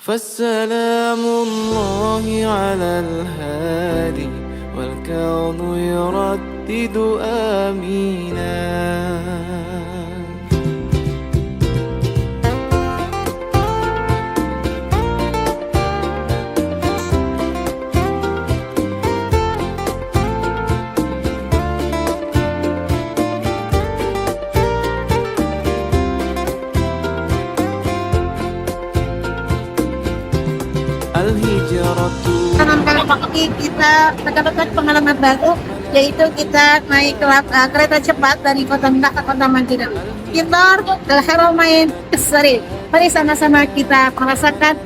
فالسلام الله على الهادي والكون يردد آمينا. Pertama kali kita mendapatkan pengalaman baru, yaitu kita naik kereta cepat dari kota Mekah ke kota Madinah. Kita Al-Haramain As-Sharif. Mari sama-sama kita merasakan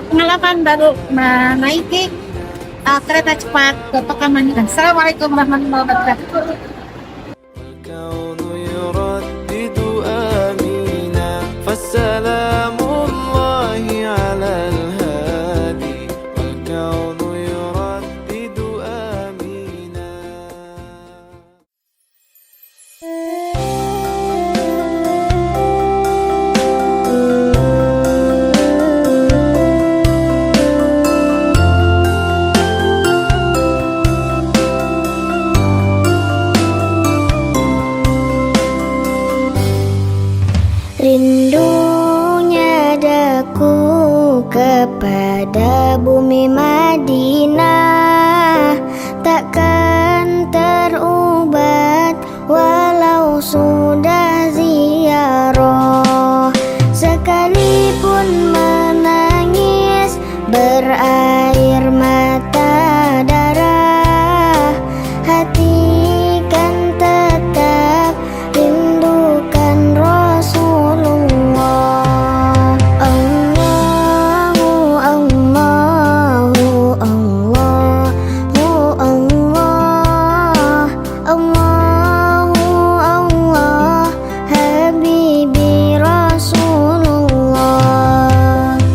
pengalaman baru menaiki kereta cepat ke kota Madinah. Assalamualaikum warahmatullahi wabarakatuh. الكون يردد آمينا فالسلام الله على الهادي والكون يردد آمينا. Rindunya daku kepada bumi Madinah takkan terubat walau sudah ziarah. Sekalipun menangis berair mata darah, hati kan tetap rindukan Rasulullah. Allahu Allahu Allahu Allah, Allahu Allah, Habibi Rasulullah.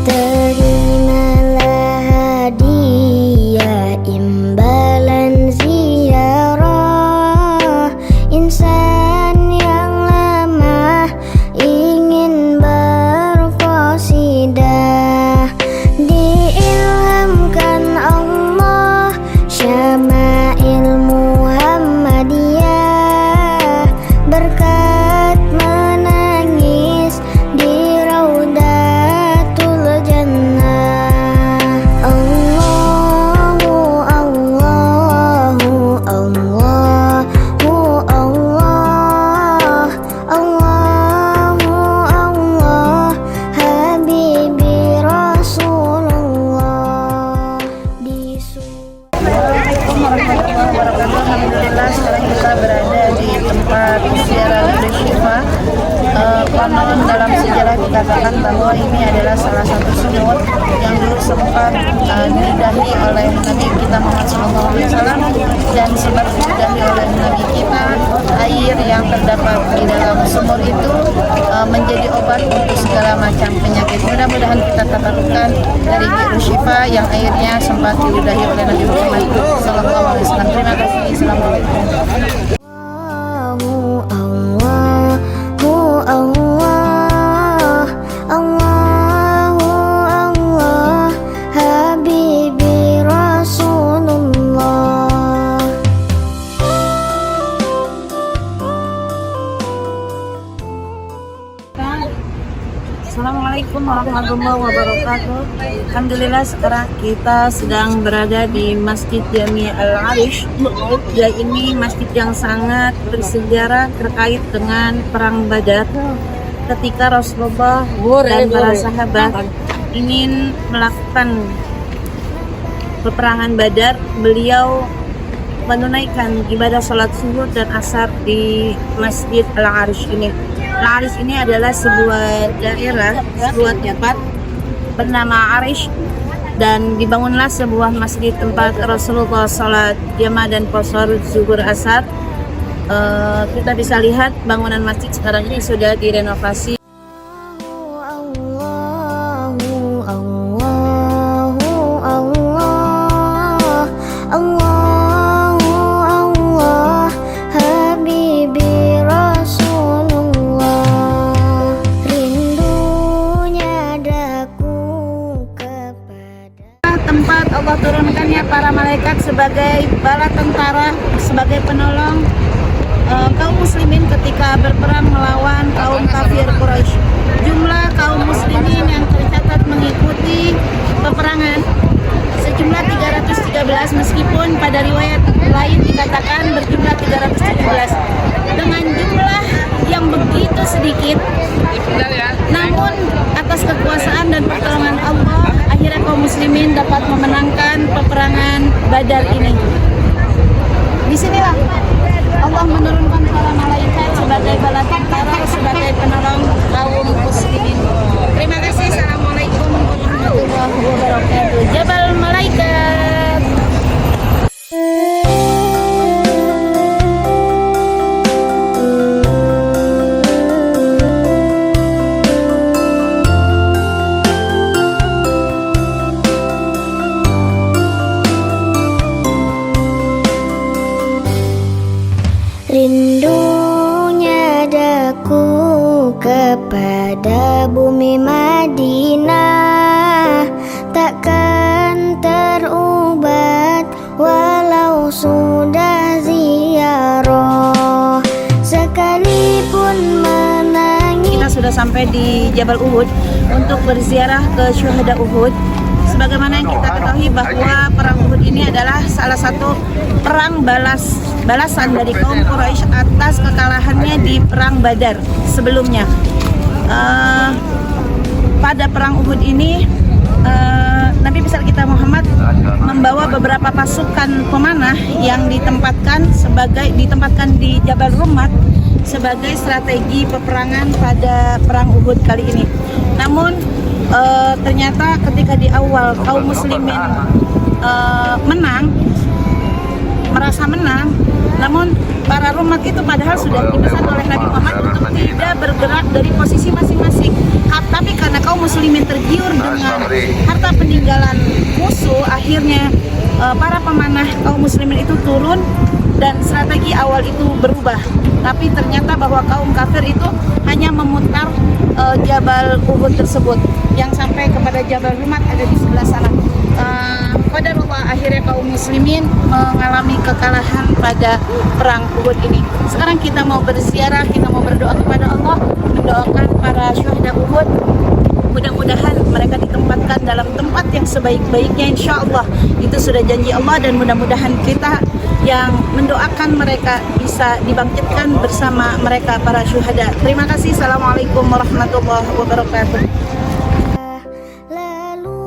Terimalah hadiah imbalan ziarah insan yang lemah ingin berqasidah. Diilhamkan Allah syama'il Muhammadiyah berkat menangis di Raudatul Jannah. Allahu Allahu Allahu Allah, Allahu Allah, Habibi Rasulullah. Assalamualaikum warahmatullahi wabarakatuh. Alhamdulillah sekarang kita berada di tempat ziarah Nabi Syifa. Konon dalam sejarah dikatakan bahwa ini adalah salah satu sumur yang dulu sempat didahi oleh Nabi kita Muhammad SAW, dan sempat didahi oleh Nabi kita. Air yang terdapat di dalam sumur itu menjadi obat untuk segala macam penyakit. Mudah-mudahan kita tabarukkan dari Biru Syifa yang airnya sempat diludahi oleh Nabi Muhammad SAW. Terima kasih. Assalamualaikum. Allahu Allah, Allahu Allah, Habibi Rasulullah. Assalamualaikum warahmatullahi wabarakatuh. Alhamdulillah sekarang kita sedang berada di Masjid Jami Al-Arish. Ya, ini masjid yang sangat bersejarah terkait dengan perang Badar. Ketika Rasulullah dan para sahabat ingin melakukan peperangan Badar, beliau menunaikan ibadah sholat subuh dan asar di Masjid Al-Arish ini. Al-Arish ini adalah sebuah daerah, sebuah tempat bernama Arish, dan dibangunlah sebuah masjid tempat Rasulullah sholat jamaah dan qashar zuhur asar. Kita bisa lihat bangunan masjid sekarang ini sudah direnovasi. Allahu Allahu Allah, Allahu Allah, Habibi Rasulullah. Rindunya daku Allah turunkannya para malaikat sebagai bala tentara, sebagai penolong kaum muslimin ketika berperang melawan kaum kafir Quraisy. Jumlah kaum muslimin yang tercatat mengikuti peperangan sejumlah 313, meskipun pada riwayat lain dikatakan berjumlah 317. Dengan jumlah yang begitu sedikit, namun atas kekuasaan dan pertolongan Allah, akhirnya kaum muslimin dapat memenangkan peperangan Badar ini. Disinilah Allah menurunkan para malaikat sebagai bala tentara, sebagai penolong kaum muslimin. Terima kasih. Assalamualaikum warahmatullahi wabarakatuh. Jabal Malaikat. Rindunya daku kepada bumi Madinah takkan terubat walau sudah ziarah, sekalipun menangis. Kita sudah sampai di Jabal Uhud untuk berziarah ke syuhada Uhud. Sebagaimana yang kita ketahui bahwa perang Uhud ini adalah salah satu perang balasan dari kaum Quraisy atas kekalahannya di perang Badar sebelumnya. Pada perang Uhud ini Nabi besar kita Muhammad membawa beberapa pasukan pemanah yang ditempatkan di Jabal Rummat sebagai strategi peperangan pada perang Uhud kali ini. Namun ternyata ketika di awal kaum muslimin merasa menang, namun para Rumat itu padahal sudah dipesan oleh Nabi Muhammad untuk tidak bergerak dari posisi masing-masing. Tapi karena kaum muslimin tergiur dengan harta peninggalan musuh, akhirnya para pemanah kaum muslimin itu turun dan strategi awal itu berubah. Tapi ternyata bahwa kaum kafir itu hanya memutar Jabal Uhud tersebut, yang sampai kepada Jabal Rummat ada di sebelah sana. Qadarullah, akhirnya kaum muslimin mengalami kekalahan pada perang Uhud ini. Sekarang kita mau berziarah, kita mau berdoa kepada Allah, mendoakan para syuhada Uhud. Mudah-mudahan mereka ditempatkan dalam tempat yang sebaik-baiknya, insya Allah. Itu sudah janji Allah, dan mudah-mudahan kita yang mendoakan mereka bisa dibangkitkan bersama mereka para syuhada. Terima kasih. Assalamualaikum warahmatullahi wabarakatuh. Lalu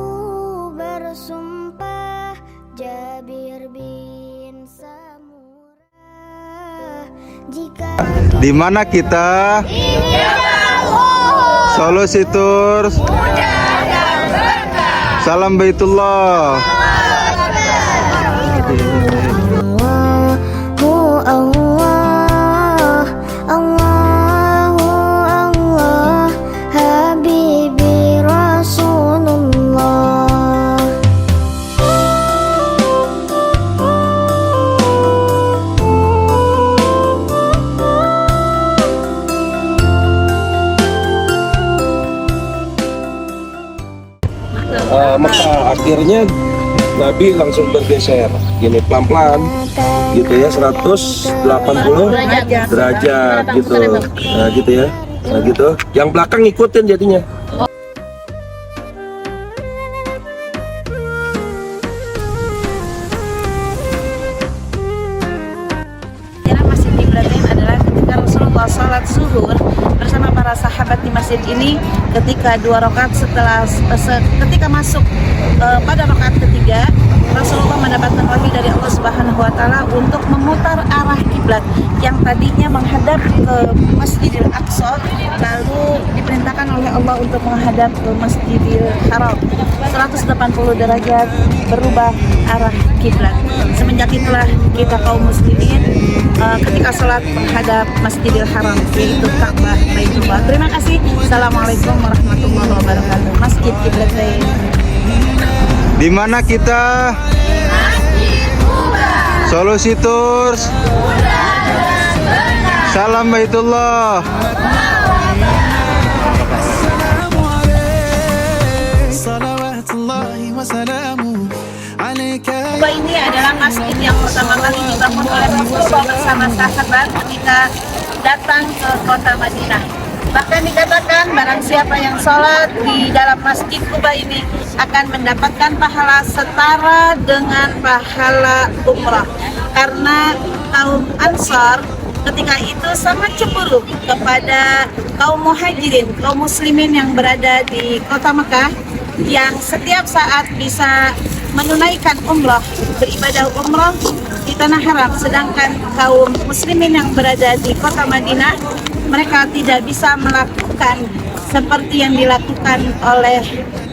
bersumpah Jabir bin Samurah, jika di mana kita? Solusi Tours. Salam Baitullah. Allah, Allahu Allah, Habibi Rasulullah. Maka akhirnya Nabi langsung bergeser gini pelan-pelan gitu ya, 180 derajat gitu. Nah gitu ya. Nah gitu. Yang belakang ngikutin jadinya. Masjid Ibrahim adalah ketika Rasulullah salat zuhur bersama para sahabat di masjid ini, ketika 2 rakaat ketika masuk pada rakaat ketiga, Rasulullah mendapatkan wahyu dari Allah Subhanahu wa taala untuk memutar arah kiblat yang tadinya menghadap ke Masjidil Aqsa, lalu diperintahkan oleh Allah untuk menghadap ke Masjidil Haram. 180 derajat berubah arah kiblat. Semenjak itulah kita kaum muslimin ketika sholat menghadap Masjidil Haram, yaitu Ka'bah Baitullah. Terima kasih. Assalamualaikum warahmatullahi wabarakatuh. Masjid Kiblatain. Di mana kita? Solusi Tours. Salam Baitullah. صلوات الله وسلامه على masjid yang pertama kali dibangun oleh Rasulullah bersama sahabat ketika datang ke kota Madinah. Bahkan dikatakan barang siapa yang sholat di dalam Masjid Quba ini akan mendapatkan pahala setara dengan pahala umrah. Karena kaum Ansar ketika itu sangat cemburu kepada kaum muhajirin, kaum muslimin yang berada di kota Mekah yang setiap saat bisa menunaikan umrah, beribadah umrah di tanah haram, sedangkan kaum muslimin yang berada di kota Madinah mereka tidak bisa melakukan seperti yang dilakukan oleh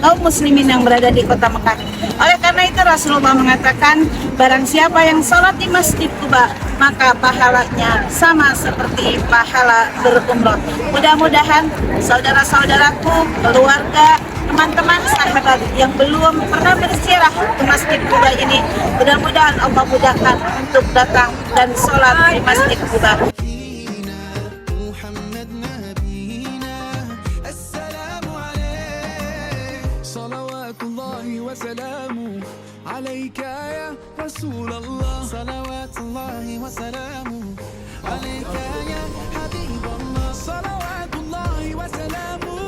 kaum muslimin yang berada di kota Mekah. Oleh karena itu Rasulullah mengatakan barang siapa yang sholat di Masjid Quba maka pahalanya sama seperti pahala berumrah. Mudah-mudahan saudara-saudaraku, keluarga, teman-teman, sahabat yang belum pernah berziarah ke Masjid Quba ini, mudah-mudahan Allah mudahkan untuk datang dan sholat di Masjid Quba. وسلامه عليك يا رسول الله صلوات الله وسلامه عليك يا حبيب الله صلوات الله وسلامه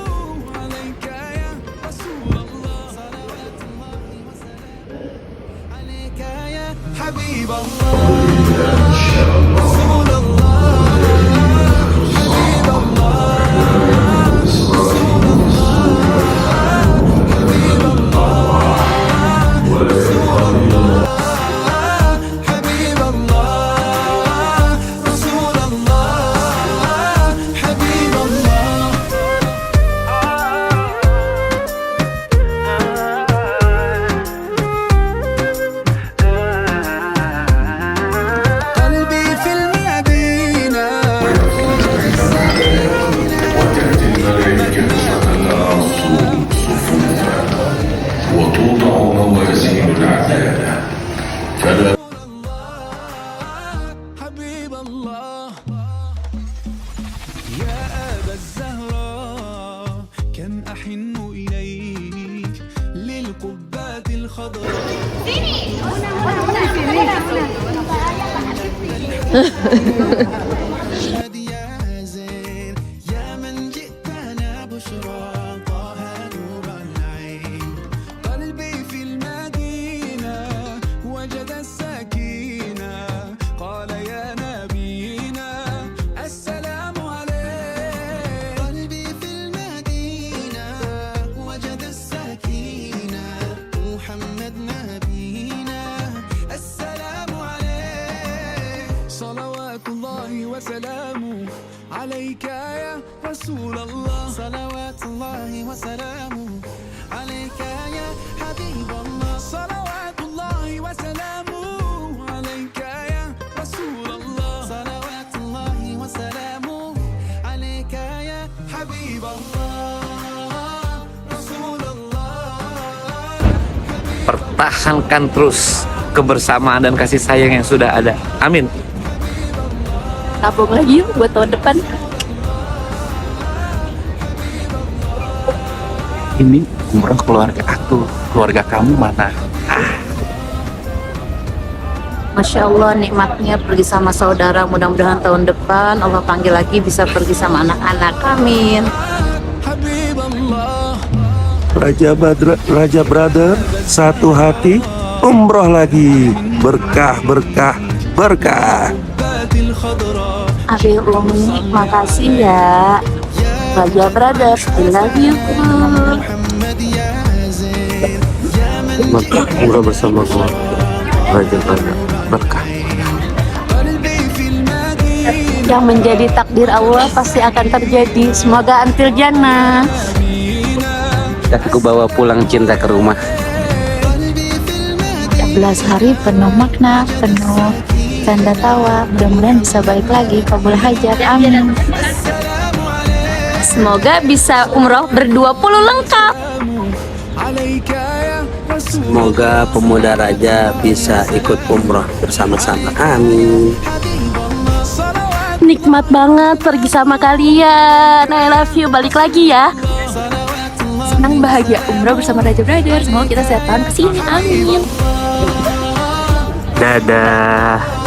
عليك يا رسول الله صلوات الله وسلامه عليك يا حبيب الله رسول الله حبيب الله وسلامه عليك يا رسول الله صلوات الله وسلامه عليك يا حبيب الله صلوات الله وسلامه عليك يا رسول الله صلوات الله وسلامه عليك يا حبيب الله رسول الله. Pertahankan terus kebersamaan dan kasih sayang yang sudah ada. Amin. Tabung lagi yuk buat tahun depan. Ini umroh keluarga aku, keluarga kamu mana? Masya Allah, nikmatnya pergi sama saudara. Mudah-mudahan tahun depan Allah panggil lagi bisa pergi sama anak-anak. Amin. Raja Brother, satu hati, umroh lagi, berkah, berkah, berkah. Abi Umi, makasih ya. Raja Brothers, I love you. Maka umroh bersama keluarga Raja Brother, berkah. Yang menjadi takdir Allah pasti akan terjadi. Semoga antil jannah. Aku bawa pulang cinta ke rumah. 11 hari penuh makna, penuh tanda tawa. Mudah-mudahan bisa balik lagi, kabul hajat, amin. Semoga bisa umroh ber-20 lengkap. Semoga pemuda raja bisa ikut umroh bersama-sama, amin. Nikmat banget pergi sama kalian. I love you, balik lagi ya. Senang bahagia umroh bersama Raja Brothers. Semoga kita sehat tahun kesini, amin. Dadah.